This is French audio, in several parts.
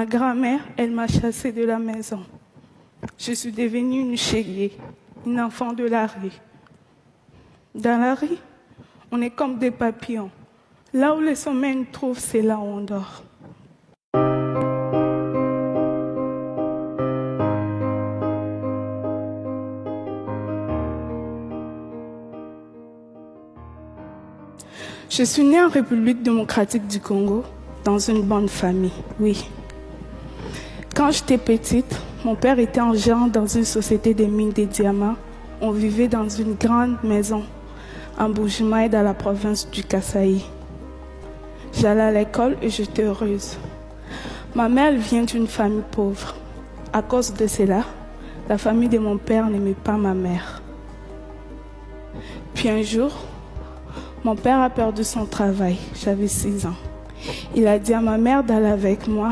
Ma grand-mère, elle m'a chassée de la maison. Je suis devenue une chélier, une enfant de la rue. Dans la rue, on est comme des papillons. Là où le sommeil nous trouve, c'est là où on dort. Je suis née en République démocratique du Congo, dans une bonne famille, oui. Quand j'étais petite, mon père était en gérant dans une société de mines de diamants. On vivait dans une grande maison en Bujimaï, dans la province du Kasaï. J'allais à l'école et j'étais heureuse. Ma mère vient d'une famille pauvre. À cause de cela, la famille de mon père n'aimait pas ma mère. Puis un jour, mon père a perdu son travail. J'avais 6 ans. Il a dit à ma mère d'aller avec moi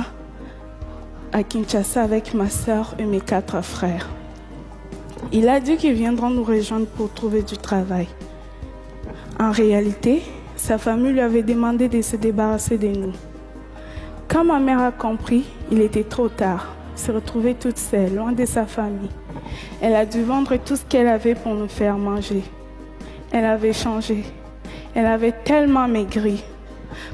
à Kinshasa avec ma sœur et mes 4 frères. Il a dit qu'ils viendront nous rejoindre pour trouver du travail. En réalité, sa famille lui avait demandé de se débarrasser de nous. Quand ma mère a compris, il était trop tard. Elle se retrouvait toute seule, loin de sa famille. Elle a dû vendre tout ce qu'elle avait pour nous faire manger. Elle avait changé. Elle avait tellement maigri.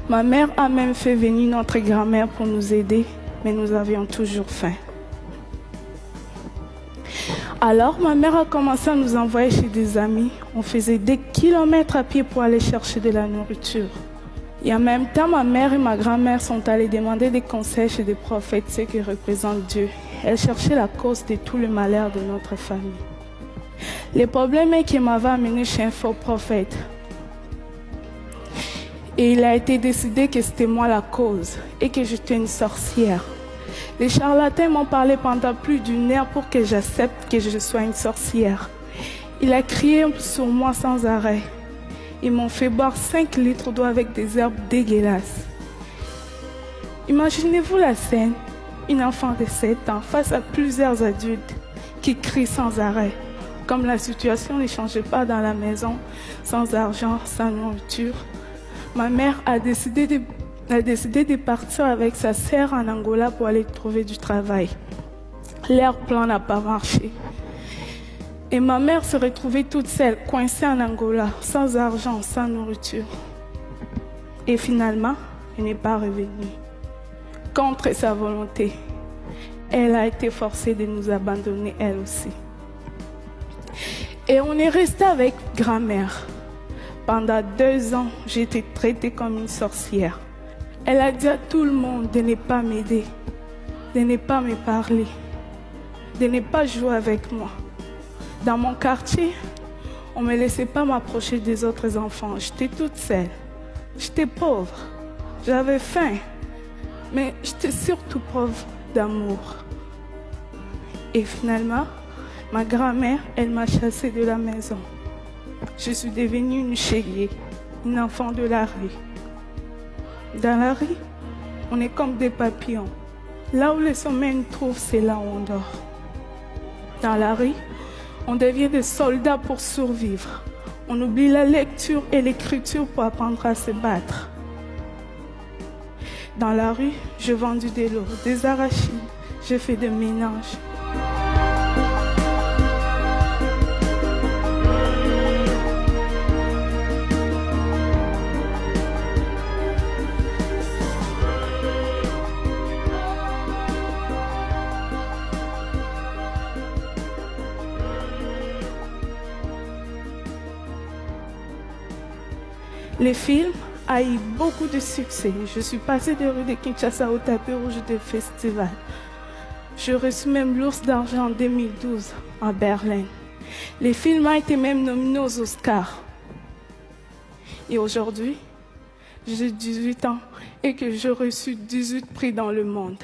Ma mère a même fait venir notre grand-mère pour nous aider, mais nous avions toujours faim. Alors, ma mère a commencé à nous envoyer chez des amis. On faisait des kilomètres à pied pour aller chercher de la nourriture. Et en même temps, ma mère et ma grand-mère sont allées demander des conseils chez des prophètes, ceux qui représentent Dieu. Elles cherchaient la cause de tout le malheur de notre famille. Le problème est qu'elle m'avait amené chez un faux prophète. Et il a été décidé que c'était moi la cause et que j'étais une sorcière. Les charlatans m'ont parlé pendant plus d'1 heure pour que j'accepte que je sois une sorcière. Il a crié sur moi sans arrêt. Ils m'ont fait boire 5 litres d'eau avec des herbes dégueulasses. Imaginez-vous la scène, une enfant de 7 ans face à plusieurs adultes qui crient sans arrêt. Comme la situation ne changeait pas dans la maison, sans argent, sans nourriture, ma mère a décidé de partir avec sa sœur en Angola pour aller trouver du travail. Leur plan n'a pas marché. Et ma mère se retrouvait toute seule, coincée en Angola, sans argent, sans nourriture. Et finalement, elle n'est pas revenue. Contre sa volonté, elle a été forcée de nous abandonner elle aussi. Et on est resté avec grand-mère. Pendant 2 ans, j'ai été traitée comme une sorcière. Elle a dit à tout le monde de ne pas m'aider, de ne pas me parler, de ne pas jouer avec moi. Dans mon quartier, on ne me laissait pas m'approcher des autres enfants. J'étais toute seule. J'étais pauvre. J'avais faim. Mais j'étais surtout pauvre d'amour. Et finalement, ma grand-mère, elle m'a chassée de la maison. Je suis devenue une chélier, une enfant de la rue. Dans la rue, on est comme des papillons. Là où le sommeil nous trouve, c'est là où on dort. Dans la rue, on devient des soldats pour survivre. On oublie la lecture et l'écriture pour apprendre à se battre. Dans la rue, je vendis de l'eau, des arachides, je fais des mélanges. Le film a eu beaucoup de succès. Je suis passée de rue de Kinshasa au tapis rouge des festivals. J'ai reçu même l'Ours d'argent en 2012 à Berlin. Le film a été même nominé aux Oscars. Et aujourd'hui, j'ai 18 ans et que j'ai reçu 18 prix dans le monde.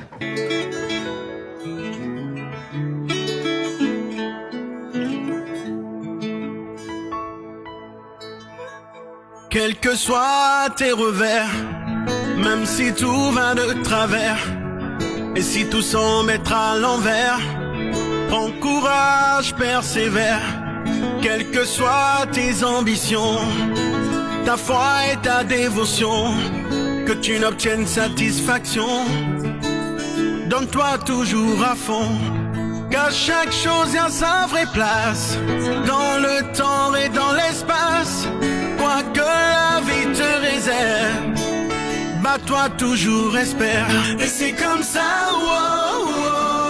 Quels que soient tes revers, même si tout va de travers, et si tout semble être à l'envers, prends courage, persévère. Quelles que soient tes ambitions, ta foi et ta dévotion, que tu n'obtiennes satisfaction donne-toi toujours à fond. Car chaque chose a sa vraie place, dans le temps et dans l'espace. Quoi que la vie te réserve, bats-toi toujours, espère. Et c'est comme ça, wow, wow.